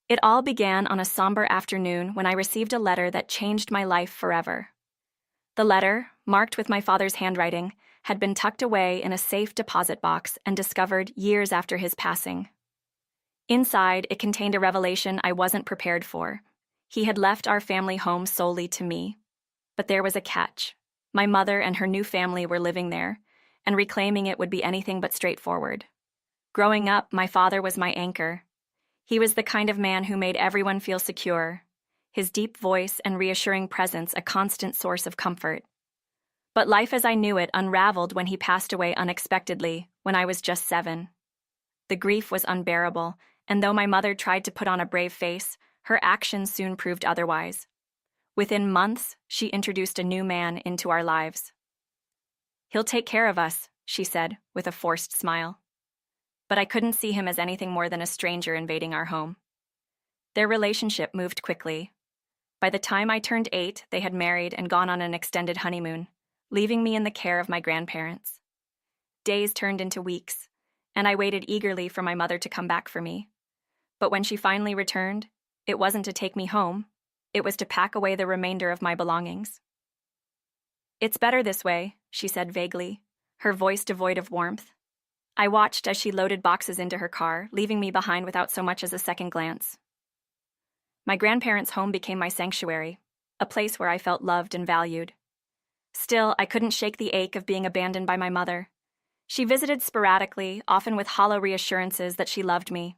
It all began on a somber afternoon when I received a letter that changed my life forever. The letter, marked with my father's handwriting, had been tucked away in a safe deposit box and discovered years after his passing. Inside, it contained a revelation I wasn't prepared for. He had left our family home solely to me. But there was a catch. My mother and her new family were living there, and reclaiming it would be anything but straightforward. Growing up, my father was my anchor. He was the kind of man who made everyone feel secure, his deep voice and reassuring presence a constant source of comfort. But life as I knew it unraveled when he passed away unexpectedly when I was just 7. The grief was unbearable, and though my mother tried to put on a brave face, her actions soon proved otherwise. Within months, she introduced a new man into our lives. "He'll take care of us," she said, with a forced smile. But I couldn't see him as anything more than a stranger invading our home. Their relationship moved quickly. By the time I turned 8, they had married and gone on an extended honeymoon, leaving me in the care of my grandparents. Days turned into weeks, and I waited eagerly for my mother to come back for me. But when she finally returned, it wasn't to take me home. It was to pack away the remainder of my belongings. "It's better this way," she said vaguely, her voice devoid of warmth. I watched as she loaded boxes into her car, leaving me behind without so much as a second glance. My grandparents' home became my sanctuary, a place where I felt loved and valued. Still, I couldn't shake the ache of being abandoned by my mother. She visited sporadically, often with hollow reassurances that she loved me.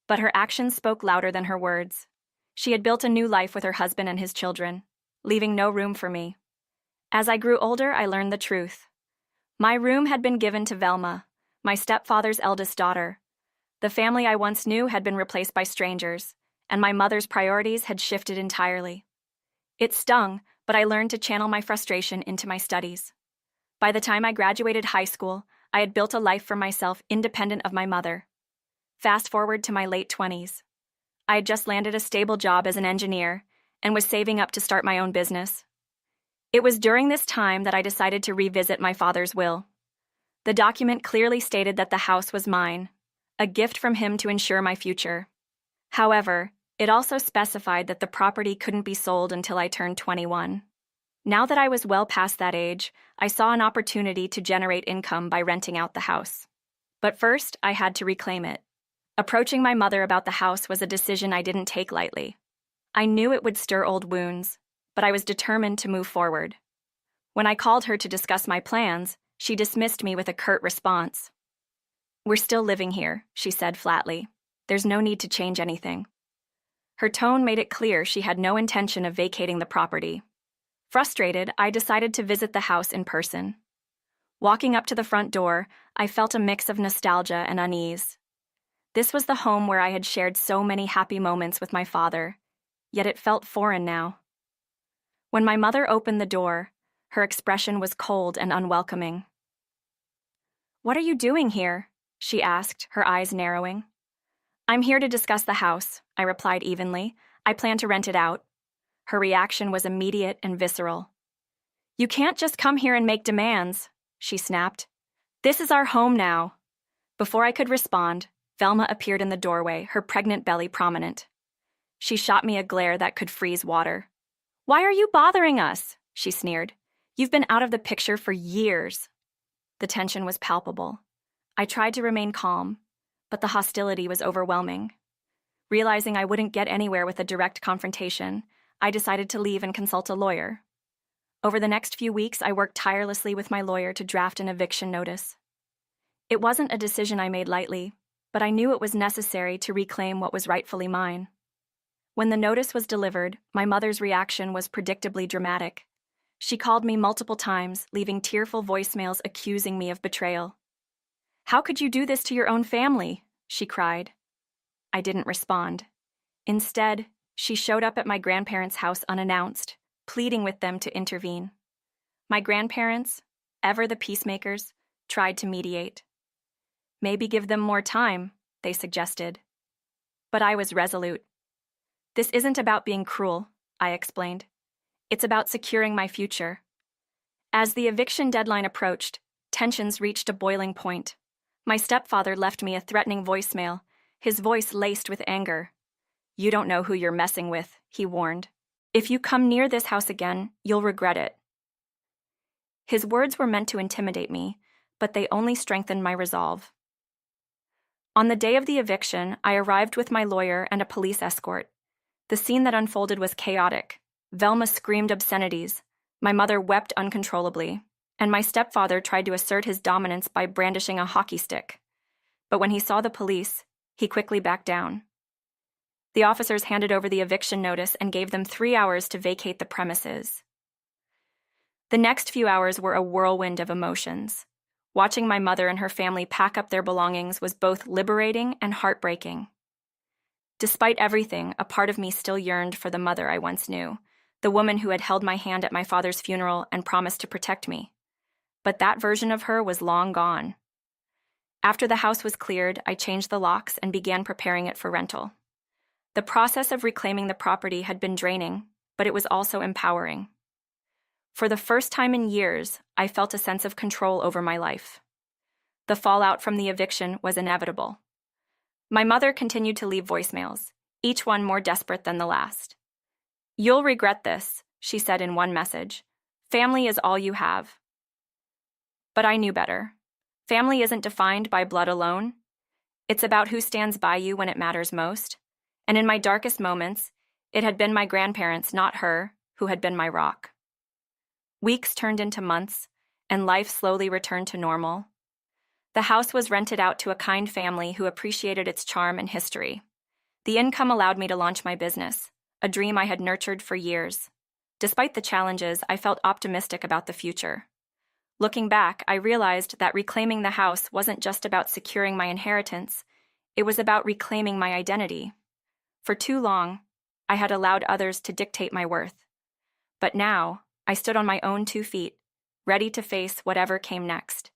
But her actions spoke louder than her words. She had built a new life with her husband and his children, leaving no room for me. As I grew older, I learned the truth. My room had been given to Velma, my stepfather's eldest daughter. The family I once knew had been replaced by strangers, and my mother's priorities had shifted entirely. It stung, but I learned to channel my frustration into my studies. By the time I graduated high school, I had built a life for myself independent of my mother. Fast forward to my late 20s. I had just landed a stable job as an engineer and was saving up to start my own business. It was during this time that I decided to revisit my father's will. The document clearly stated that the house was mine, a gift from him to ensure my future. However, it also specified that the property couldn't be sold until I turned 21. Now that I was well past that age, I saw an opportunity to generate income by renting out the house. But first, I had to reclaim it. Approaching my mother about the house was a decision I didn't take lightly. I knew it would stir old wounds, but I was determined to move forward. When I called her to discuss my plans, she dismissed me with a curt response. "We're still living here," she said flatly. "There's no need to change anything." Her tone made it clear she had no intention of vacating the property. Frustrated, I decided to visit the house in person. Walking up to the front door, I felt a mix of nostalgia and unease. This was the home where I had shared so many happy moments with my father, yet it felt foreign now. When my mother opened the door, her expression was cold and unwelcoming. "What are you doing here?" she asked, her eyes narrowing. "I'm here to discuss the house," I replied evenly. "I plan to rent it out." Her reaction was immediate and visceral. "You can't just come here and make demands," she snapped. "This is our home now." Before I could respond, Velma appeared in the doorway, her pregnant belly prominent. She shot me a glare that could freeze water. "Why are you bothering us?" she sneered. "You've been out of the picture for years." The tension was palpable. I tried to remain calm, but the hostility was overwhelming. Realizing I wouldn't get anywhere with a direct confrontation, I decided to leave and consult a lawyer. Over the next few weeks, I worked tirelessly with my lawyer to draft an eviction notice. It wasn't a decision I made lightly, but I knew it was necessary to reclaim what was rightfully mine. When the notice was delivered, my mother's reaction was predictably dramatic. She called me multiple times, leaving tearful voicemails accusing me of betrayal. "How could you do this to your own family?" she cried. I didn't respond. Instead, she showed up at my grandparents' house unannounced, pleading with them to intervene. My grandparents, ever the peacemakers, tried to mediate. "Maybe give them more time," they suggested. But I was resolute. "This isn't about being cruel," I explained. "It's about securing my future." As the eviction deadline approached, tensions reached a boiling point. My stepfather left me a threatening voicemail, his voice laced with anger. "You don't know who you're messing with," he warned. "If you come near this house again, you'll regret it." His words were meant to intimidate me, but they only strengthened my resolve. On the day of the eviction, I arrived with my lawyer and a police escort. The scene that unfolded was chaotic. Velma screamed obscenities, my mother wept uncontrollably, and my stepfather tried to assert his dominance by brandishing a hockey stick. But when he saw the police, he quickly backed down. The officers handed over the eviction notice and gave them 3 hours to vacate the premises. The next few hours were a whirlwind of emotions. Watching my mother and her family pack up their belongings was both liberating and heartbreaking. Despite everything, a part of me still yearned for the mother I once knew, the woman who had held my hand at my father's funeral and promised to protect me. But that version of her was long gone. After the house was cleared, I changed the locks and began preparing it for rental. The process of reclaiming the property had been draining, but it was also empowering. For the first time in years, I felt a sense of control over my life. The fallout from the eviction was inevitable. My mother continued to leave voicemails, each one more desperate than the last. "You'll regret this," she said in one message. "Family is all you have." But I knew better. Family isn't defined by blood alone. It's about who stands by you when it matters most. And in my darkest moments, it had been my grandparents, not her, who had been my rock. Weeks turned into months, and life slowly returned to normal. The house was rented out to a kind family who appreciated its charm and history. The income allowed me to launch my business, a dream I had nurtured for years. Despite the challenges, I felt optimistic about the future. Looking back, I realized that reclaiming the house wasn't just about securing my inheritance, it was about reclaiming my identity. For too long, I had allowed others to dictate my worth. But now, I stood on my own 2 feet, ready to face whatever came next.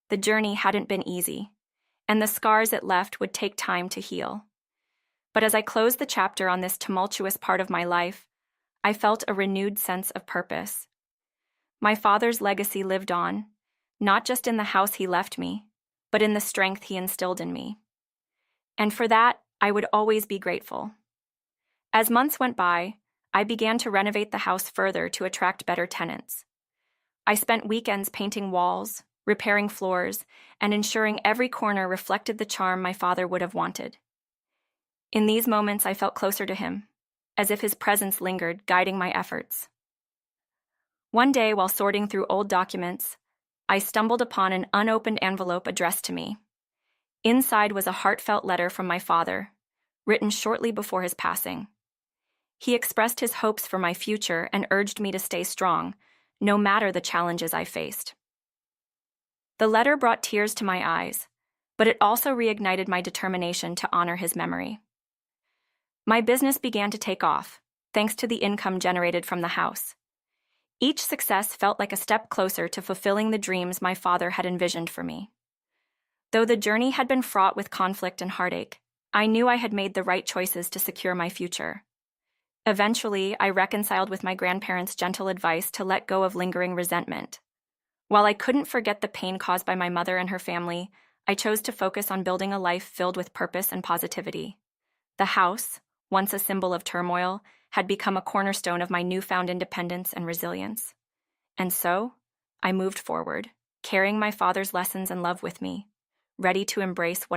The journey hadn't been easy, and the scars it left would take time to heal. But as I closed the chapter on this tumultuous part of my life, I felt a renewed sense of purpose. My father's legacy lived on, not just in the house he left me, but in the strength he instilled in me. And for that, I would always be grateful. As months went by, I began to renovate the house further to attract better tenants. I spent weekends painting walls, repairing floors, and ensuring every corner reflected the charm my father would have wanted. In these moments, I felt closer to him, as if his presence lingered, guiding my efforts. One day, while sorting through old documents, I stumbled upon an unopened envelope addressed to me. Inside was a heartfelt letter from my father, written shortly before his passing. He expressed his hopes for my future and urged me to stay strong, no matter the challenges I faced. The letter brought tears to my eyes, but it also reignited my determination to honor his memory. My business began to take off, thanks to the income generated from the house. Each success felt like a step closer to fulfilling the dreams my father had envisioned for me. Though the journey had been fraught with conflict and heartache, I knew I had made the right choices to secure my future. Eventually, I reconciled with my grandparents' gentle advice to let go of lingering resentment. While I couldn't forget the pain caused by my mother and her family, I chose to focus on building a life filled with purpose and positivity. The house, once a symbol of turmoil, had become a cornerstone of my newfound independence and resilience. And so, I moved forward, carrying my father's lessons and love with me, ready to embrace whatever